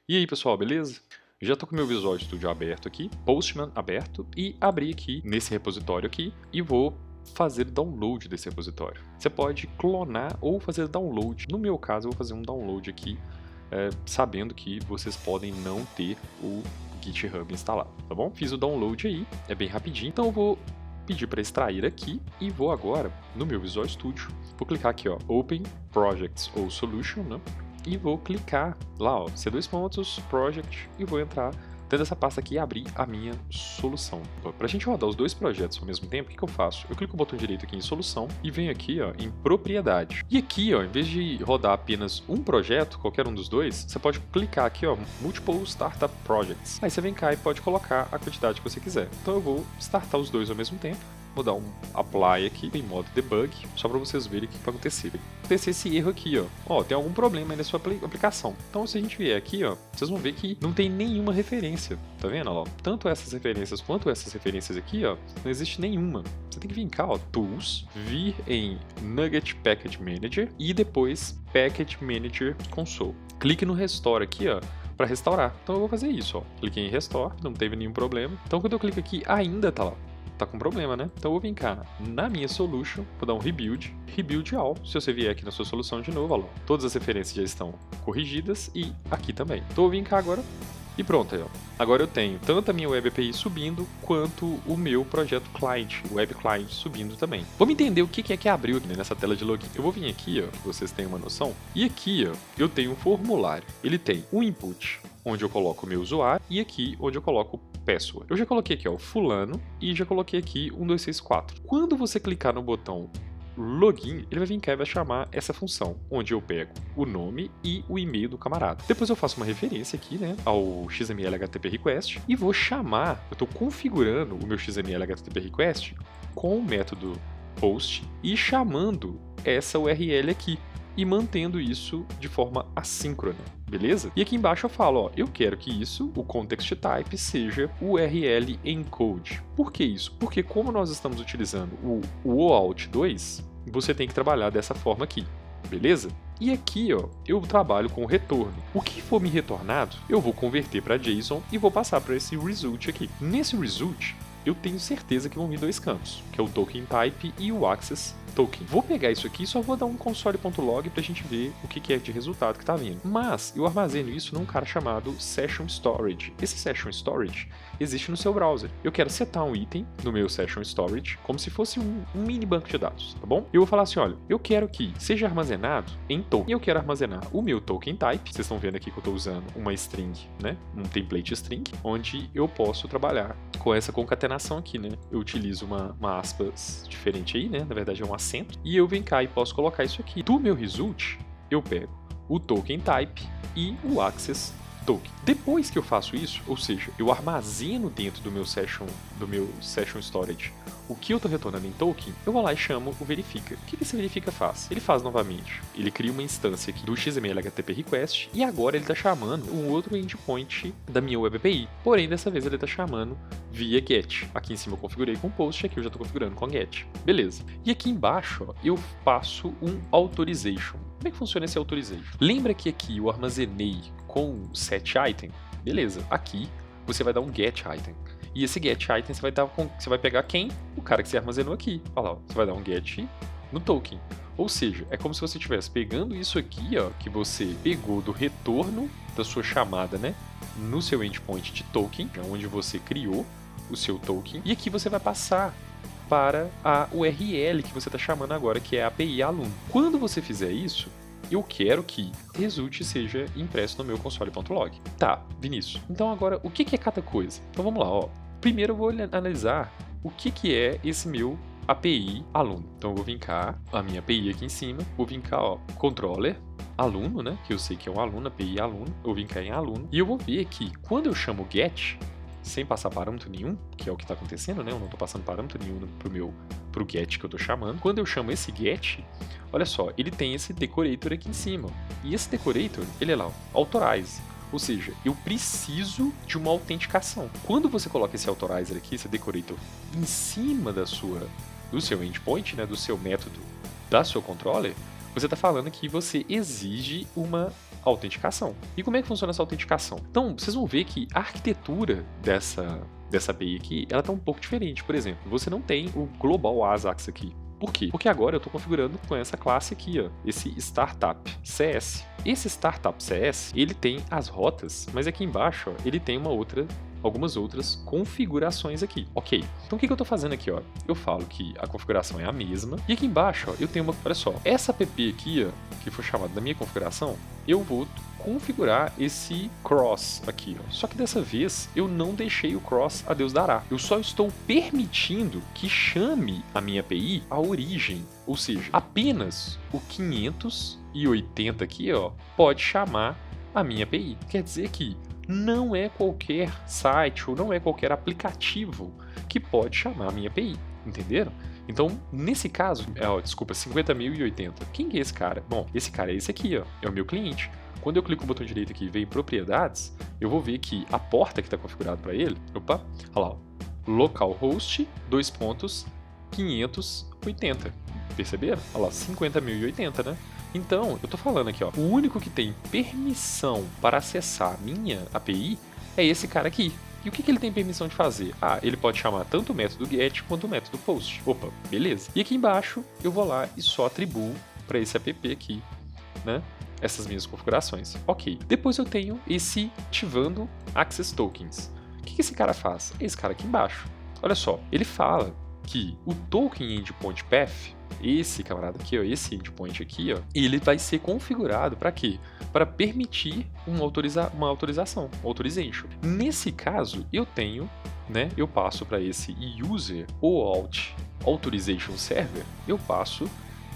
E aí pessoal, beleza? Já estou com o meu Visual Studio aberto aqui, Postman aberto, e abri aqui nesse repositório aqui e vou fazer download desse repositório. Você pode clonar ou fazer download. No meu caso, eu vou fazer um download aqui, sabendo que vocês podem não ter o GitHub instalado, tá bom? Fiz o download aí, é bem rapidinho, então eu vou pedir para extrair aqui e vou agora no meu Visual Studio, vou clicar aqui, ó, Open Projects ou Solution, né? E vou clicar lá, ó, C2 pontos, Project, e vou entrar dentro dessa pasta aqui e abrir a minha solução. Para a gente rodar os dois projetos ao mesmo tempo, o que eu faço? Eu clico o botão direito aqui em Solução e venho aqui, ó, em Propriedade. E aqui, ó, em vez de rodar apenas um projeto, qualquer um dos dois, você pode clicar aqui, ó, Multiple Startup Projects. Aí você vem cá e pode colocar a quantidade que você quiser. Então eu vou startar os dois ao mesmo tempo. Vou dar um apply aqui em modo debug, só para vocês verem o que vai acontecer. Acontecer esse erro aqui, ó. Ó, tem algum problema aí na sua aplicação. Então, se a gente vier aqui, ó, vocês vão ver que não tem nenhuma referência. Tá vendo, ó? Tanto essas referências quanto essas referências aqui, ó, não existe nenhuma. Você tem que vir cá, ó, Tools, vir em Nugget Package Manager e depois Package Manager Console. Clique no Restore aqui, ó, para restaurar. Então eu vou fazer isso, ó. Cliquei em Restore, não teve nenhum problema. Então quando eu clico aqui, ainda tá lá. Tá com problema, né? Então eu vou vir cá na minha solution, vou dar um rebuild all. Se você vier aqui na sua solução de novo, ó, todas as referências já estão corrigidas e aqui também. Então eu vou vir cá agora e pronto aí, ó. Agora eu tenho tanto a minha Web API subindo, quanto o meu projeto client, o Web Client subindo também. Vamos entender o que é que abriu aqui, né, nessa tela de login. Eu vou vir aqui, ó, que vocês tenham uma noção. E aqui, ó, eu tenho um formulário. Ele tem um input, onde eu coloco o meu usuário, e aqui onde eu coloco o password. Eu já coloquei aqui, ó, fulano, e já coloquei aqui 1234. Quando você clicar no botão login, ele vai vir cá e vai chamar essa função, onde eu pego o nome e o e-mail do camarada. Depois eu faço uma referência aqui, né, ao XML HTTP request e vou chamar, eu estou configurando o meu XML HTTP request com o método post e chamando essa URL aqui e mantendo isso de forma assíncrona, beleza? E aqui embaixo eu falo, ó, eu quero que isso, o context type, seja URL encode. Por que isso? Porque como nós estamos utilizando o OAuth 2, você tem que trabalhar dessa forma aqui, beleza? E aqui, ó, eu trabalho com o retorno. O que for me retornado, eu vou converter para JSON e vou passar para esse result aqui. Nesse result, eu tenho certeza que vão vir dois campos, que é o token type e o access token. Vou pegar isso aqui e só vou dar um console.log pra gente ver o que é de resultado que tá vindo. Mas eu armazeno isso num cara chamado Session Storage. Esse Session Storage existe no seu browser. Eu quero setar um item no meu Session Storage como se fosse um mini banco de dados, tá bom? Eu vou falar assim, olha, eu quero que seja armazenado em token. Eu quero armazenar o meu token type. Vocês estão vendo aqui que eu estou usando uma string, né? Um template string, onde eu posso trabalhar com essa concatenação aqui, né? Eu utilizo uma aspas diferente aí, né? Na verdade é um acento. E eu venho cá e posso colocar isso aqui. Do meu result, eu pego o token type e o access token. Depois que eu faço isso, ou seja, eu armazeno dentro do meu session storage o que eu estou retornando em token, eu vou lá e chamo o verifica. O que esse verifica faz? Ele faz novamente. Ele cria uma instância aqui do XML HTTP request e agora ele está chamando um outro endpoint da minha Web API. Porém, dessa vez ele está chamando via get. Aqui em cima eu configurei com post, aqui eu já estou configurando com get. Beleza. E aqui embaixo, ó, eu passo um authorization. Como é que funciona esse authorization? Lembra que aqui eu armazenei com set item? Beleza. Aqui você vai dar um get item. E esse get item você vai pegar quem? O cara que você armazenou aqui. Olha lá, ó, você vai dar um get no token. Ou seja, é como se você estivesse pegando isso aqui, ó, que você pegou do retorno da sua chamada, né, no seu endpoint de token, onde você criou o seu token, e aqui você vai passar para a URL que você está chamando agora, que é a API aluno. Quando você fizer isso, eu quero que result seja impresso no meu console.log. Tá, Vinícius. Então agora, o que é cada coisa? Então vamos lá, ó. Primeiro eu vou analisar o que é esse meu API aluno. Então eu vou vir cá, a minha API aqui em cima, vou vir cá, ó, controller, aluno, né, que eu sei que é um aluno, API aluno, eu vou vir cá em aluno, e eu vou ver que quando eu chamo get, sem passar parâmetro nenhum, que é o que está acontecendo, né, eu não estou passando parâmetro nenhum pro get que eu estou chamando, quando eu chamo esse get, olha só, ele tem esse decorator aqui em cima, e esse decorator, ele é lá, ó, authorize. Ou seja, eu preciso de uma autenticação. Quando você coloca esse authorizer aqui, esse decorator, em cima do seu endpoint, né, do seu método, da sua controller, você está falando que você exige uma autenticação. E como é que funciona essa autenticação? Então, vocês vão ver que a arquitetura dessa API aqui, ela tá um pouco diferente. Por exemplo, você não tem o Global ASAX aqui. Por quê? Porque agora eu estou configurando com essa classe aqui, ó, esse Startup CS. Esse Startup CS, ele tem as rotas, mas aqui embaixo, ó, ele tem algumas outras configurações aqui. Ok, então o que eu estou fazendo aqui? Ó? Eu falo que a configuração é a mesma, e aqui embaixo ó, eu tenho olha só, essa app aqui, ó, que foi chamada da minha configuração, eu vou configurar esse cross aqui. Ó. Só que dessa vez eu não deixei o cross a Deus dará. Eu só estou permitindo que chame a minha API a origem, ou seja, apenas o 580 aqui ó, pode chamar a minha API. Quer dizer que não é qualquer site ou não é qualquer aplicativo que pode chamar a minha API, entenderam? Então, nesse caso, desculpa, 50.080. Quem que é esse cara? Bom, esse cara é esse aqui, ó, é o meu cliente. Quando eu clico no botão direito aqui e vem em propriedades, eu vou ver que a porta que está configurada para ele, opa, olha lá, ó, localhost, 580. Perceberam? Olha lá, 50.080, né? Então, eu tô falando aqui, ó, o único que tem permissão para acessar a minha API é esse cara aqui. E o que ele tem permissão de fazer? Ah, ele pode chamar tanto o método get quanto o método post. Opa, beleza. E aqui embaixo, eu vou lá e só atribuo para esse app aqui, né? Essas minhas configurações. Ok. Depois eu tenho esse ativando access tokens. O que esse cara faz? Esse cara aqui embaixo. Olha só, ele fala que o token endpoint path, esse camarada aqui, ó, esse endpoint aqui, ó, ele vai ser configurado para quê? Para permitir uma autorização, authorization. Nesse caso, eu tenho, né, eu passo para esse user ou authorization server, eu passo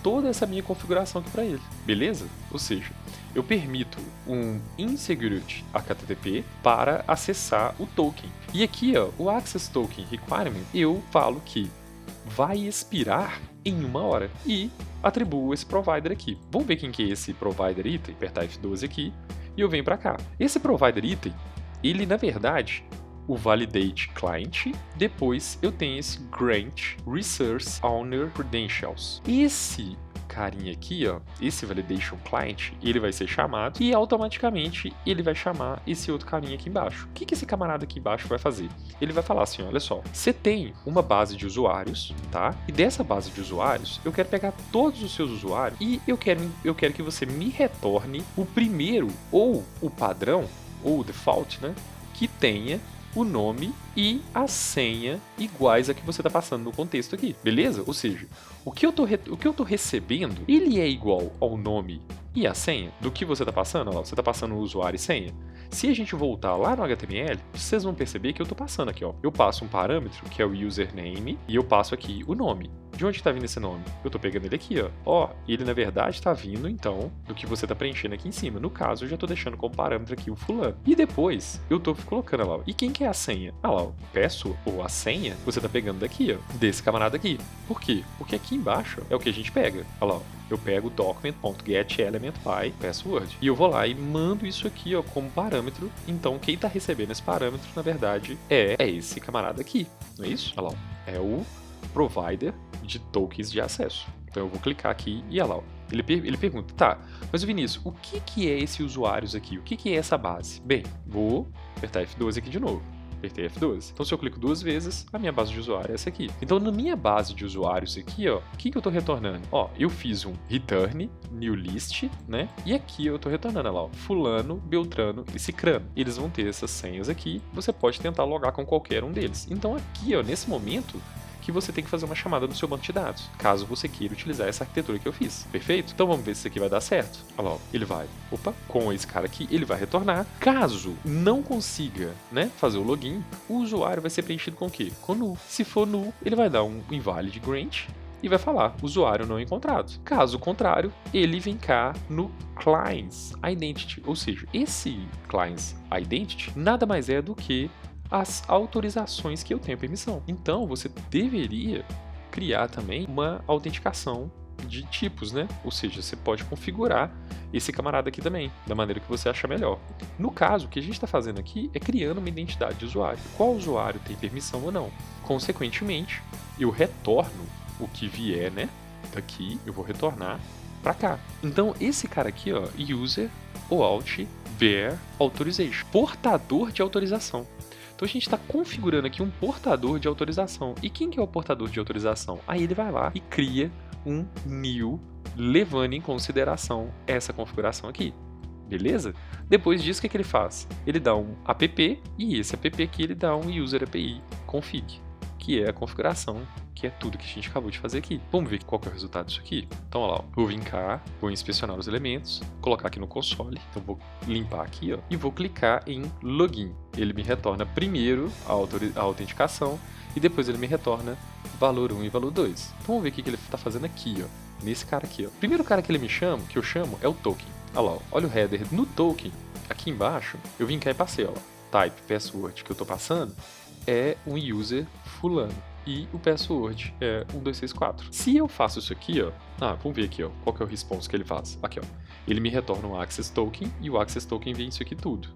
toda essa minha configuração aqui para ele, beleza? Ou seja, eu permito um insecurity HTTP para acessar o token. E aqui, ó, o access token requirement, eu falo que vai expirar em 1 hora e atribuo esse provider aqui. Vamos ver quem que é esse provider item, apertar F12 aqui e eu venho para cá. Esse provider item, ele na verdade, o validate client, depois eu tenho esse grant resource owner credentials. Esse carinha aqui, ó, esse validation client, ele vai ser chamado e automaticamente ele vai chamar esse outro carinha aqui embaixo. O que esse camarada aqui embaixo vai fazer? Ele vai falar assim, olha só, você tem uma base de usuários, tá? E dessa base de usuários, eu quero pegar todos os seus usuários e eu quero que você me retorne o primeiro ou o padrão ou o default, né, que tenha o nome e a senha iguais a que você está passando no contexto aqui, beleza? Ou seja, o que eu tô recebendo, ele é igual ao nome e a senha do que você está passando. Ó, você está passando o usuário e senha. Se a gente voltar lá no HTML, vocês vão perceber que eu estou passando aqui, ó. Eu passo um parâmetro que é o username e eu passo aqui o nome. De onde está vindo esse nome? Eu estou pegando ele aqui, ó. Ó, ele na verdade está vindo, então, do que você está preenchendo aqui em cima. No caso, eu já estou deixando como parâmetro aqui o fulano. E depois, eu estou colocando lá, ó. E quem que é a senha? Ah lá, ó. Peço ou a senha, você está pegando daqui, ó. Desse camarada aqui. Por quê? Porque aqui embaixo é o que a gente pega. Olha lá, ó. Eu pego document.getElementBy password e eu vou lá e mando isso aqui, ó, como parâmetro. Então, quem está recebendo esse parâmetro, na verdade, é esse camarada aqui. Não é isso? Olha lá, ó. É o provider de tokens de acesso. Então eu vou clicar aqui e olha lá, ó. Ele pergunta, tá, mas Vinícius, o que é esse usuários aqui? O que é essa base? Bem, vou apertar F12 aqui de novo. Apertei F12. Então se eu clico 2 vezes, a minha base de usuário é essa aqui. Então na minha base de usuários aqui, ó, o que eu tô retornando? Ó, eu fiz um return, new list, né? E aqui eu tô retornando, olha lá, ó, fulano, beltrano e cicrano. Eles vão ter essas senhas aqui, você pode tentar logar com qualquer um deles. Então aqui, ó, nesse momento, que você tem que fazer uma chamada no seu banco de dados, caso você queira utilizar essa arquitetura que eu fiz, perfeito? Então vamos ver se isso aqui vai dar certo. Olha lá, ó, ele vai, com esse cara aqui, ele vai retornar. Caso não consiga, né, fazer o login, o usuário vai ser preenchido com o quê? Com null. Se for null, ele vai dar um invalid grant e vai falar, usuário não encontrado. Caso contrário, ele vem cá no client's identity, ou seja, esse client's identity nada mais é do que as autorizações que eu tenho permissão. Então, você deveria criar também uma autenticação de tipos, né? Ou seja, você pode configurar esse camarada aqui também, da maneira que você achar melhor. No caso, o que a gente está fazendo aqui é criando uma identidade de usuário. Qual usuário tem permissão ou não? Consequentemente, eu retorno o que vier, né? Daqui, eu vou retornar para cá. Então, esse cara aqui, ó, user OAuth bear authorization, portador de autorização. Então a gente está configurando aqui um portador de autorização. E quem que é o portador de autorização? Aí ele vai lá e cria um new levando em consideração essa configuração aqui. Beleza? Depois disso, o que ele faz? Ele dá um app e esse app aqui ele dá um user API config, que é a configuração, que é tudo que a gente acabou de fazer aqui. Vamos ver qual que é o resultado disso aqui? Então, olha lá, vou vir cá, vou inspecionar os elementos, colocar aqui no console, então vou limpar aqui, ó, e vou clicar em login. Ele me retorna primeiro a autenticação e depois ele me retorna valor 1 e valor 2. Então, vamos ver o que ele está fazendo aqui, ó, nesse cara aqui. Ó. O primeiro cara que eu chamo é o token. Olha lá, olha o header no token, aqui embaixo, eu vim cá e passei, ó, type, password que eu estou passando é um user fulano e o password é 1264. Se eu faço isso aqui, ó, vamos ver aqui, ó, qual que é o response que ele faz. Aqui, ó, ele me retorna um access token e o access token vem isso aqui tudo.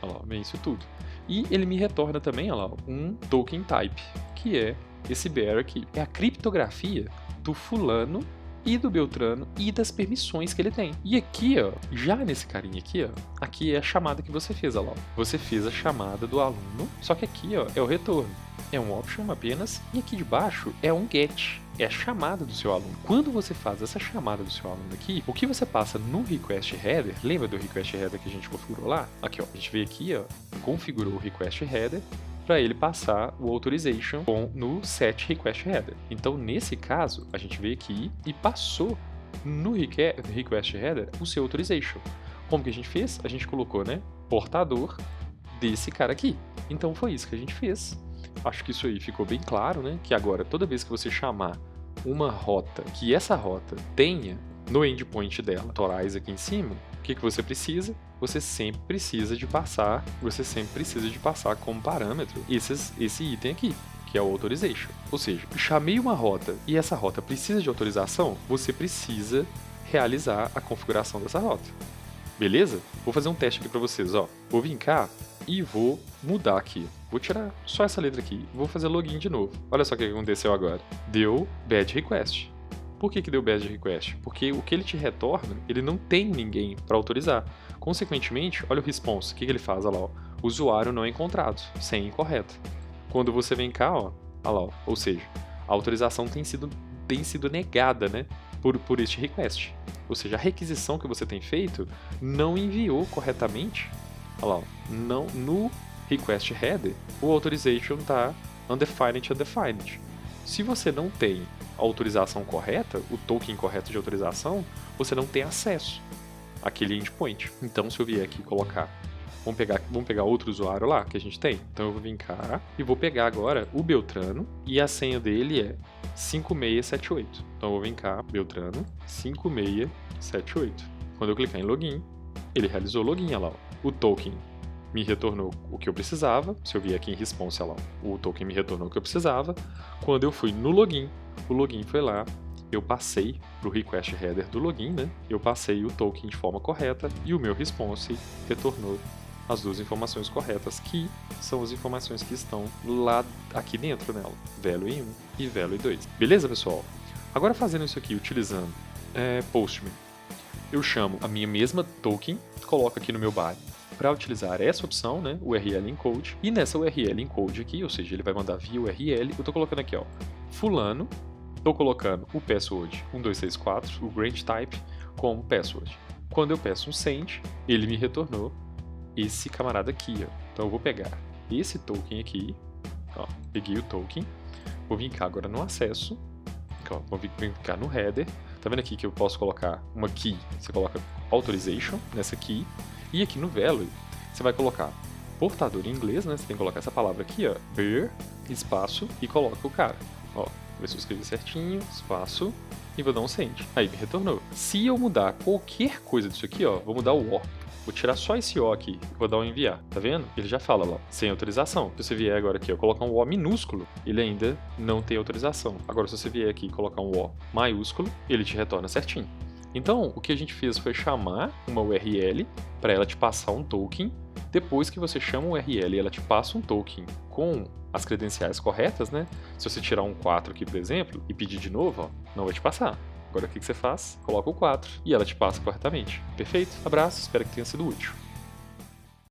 Olha lá, vem isso tudo. E ele me retorna também, olha lá, um token type, que é esse bear aqui. É a criptografia do fulano e do Beltrano e das permissões que ele tem. E aqui, ó, já nesse carinha aqui, ó, aqui é a chamada que você fez, olha lá. Você fez a chamada do aluno, só que aqui, ó, é o retorno. É um option apenas, e aqui de baixo é um get, é a chamada do seu aluno. Quando você faz essa chamada do seu aluno aqui, o que você passa no request header, lembra do request header que a gente configurou lá? Aqui, ó, a gente veio aqui, ó, configurou o request header, para ele passar o authorization no set request header. Então, nesse caso, a gente veio aqui e passou no request header o seu authorization. Como que a gente fez? A gente colocou, né, portador desse cara aqui. Então, foi isso que a gente fez. Acho que isso aí ficou bem claro, né, que agora, toda vez que você chamar uma rota, que essa rota tenha no endpoint dela authorize aqui em cima, o que você precisa? Você sempre precisa de passar como parâmetro esse item aqui, que é o authorization. Ou seja, eu chamei uma rota e essa rota precisa de autorização, você precisa realizar a configuração dessa rota. Beleza? Vou fazer um teste aqui para vocês, ó. Vou vir cá e vou mudar aqui. Vou tirar só essa letra aqui. Vou fazer login de novo. Olha só o que aconteceu agora. Deu bad request. Por que deu bad request? Porque o que ele te retorna, ele não tem ninguém para autorizar. Consequentemente, olha o response. O que ele faz? Olha lá, ó. Usuário não encontrado, senha incorreta. Quando você vem cá, ó, olha lá, ó, ou seja, a autorização tem sido negada, né, por este request. Ou seja, a requisição que você tem feito não enviou corretamente. Olha lá, ó, não, no request header, o authorization está undefined. Se você não tem a autorização correta, o token correto de autorização, você não tem acesso àquele endpoint. Então, se eu vier aqui colocar, vamos pegar outro usuário lá que a gente tem. Então, eu vou vir cá e vou pegar agora o Beltrano e a senha dele é 5678. Então, eu vou vir cá, Beltrano, 5678. Quando eu clicar em login, ele realizou o login, olha lá. O token me retornou o que eu precisava. Se eu vier aqui em response, olha lá, o token me retornou o que eu precisava. Quando eu fui no login, o login foi lá, eu passei para o request header do login, né? Eu passei o token de forma correta e o meu response retornou as duas informações corretas, que são as informações que estão lá aqui dentro nela, value 1 e value 2. Beleza, pessoal? Agora fazendo isso aqui, utilizando Postman, eu chamo a minha mesma token, coloco aqui no meu body para utilizar essa opção, né, URL encode, e nessa URL encode aqui, ou seja, ele vai mandar via URL, eu estou colocando aqui, ó, fulano, estou colocando o password 1264, o grant type, como password. Quando eu peço um send, ele me retornou esse camarada aqui, ó. Então eu vou pegar esse token aqui, ó, peguei o token, vou vir cá agora no acesso, ó, vou vir cá no header, tá vendo aqui que eu posso colocar uma key, você coloca authorization nessa key, e aqui no value, você vai colocar portador em inglês, né? Você tem que colocar essa palavra aqui, ó, bear, espaço, e coloca o cara. Ó, ver se eu escrevi certinho, espaço, e vou dar um send. Aí me retornou. Se eu mudar qualquer coisa disso aqui, ó, vou mudar o O. Vou tirar só esse O aqui e vou dar um enviar. Tá vendo? Ele já fala lá, sem autorização. Se você vier agora aqui, ó, colocar um O minúsculo, ele ainda não tem autorização. Agora, se você vier aqui e colocar um O maiúsculo, ele te retorna certinho. Então, o que a gente fez foi chamar uma URL para ela te passar um token. Depois que você chama uma URL, ela te passa um token com as credenciais corretas, né? Se você tirar um 4 aqui, por exemplo, e pedir de novo, ó, não vai te passar. Agora o que você faz? Coloca o 4 e ela te passa corretamente. Perfeito? Abraço, espero que tenha sido útil.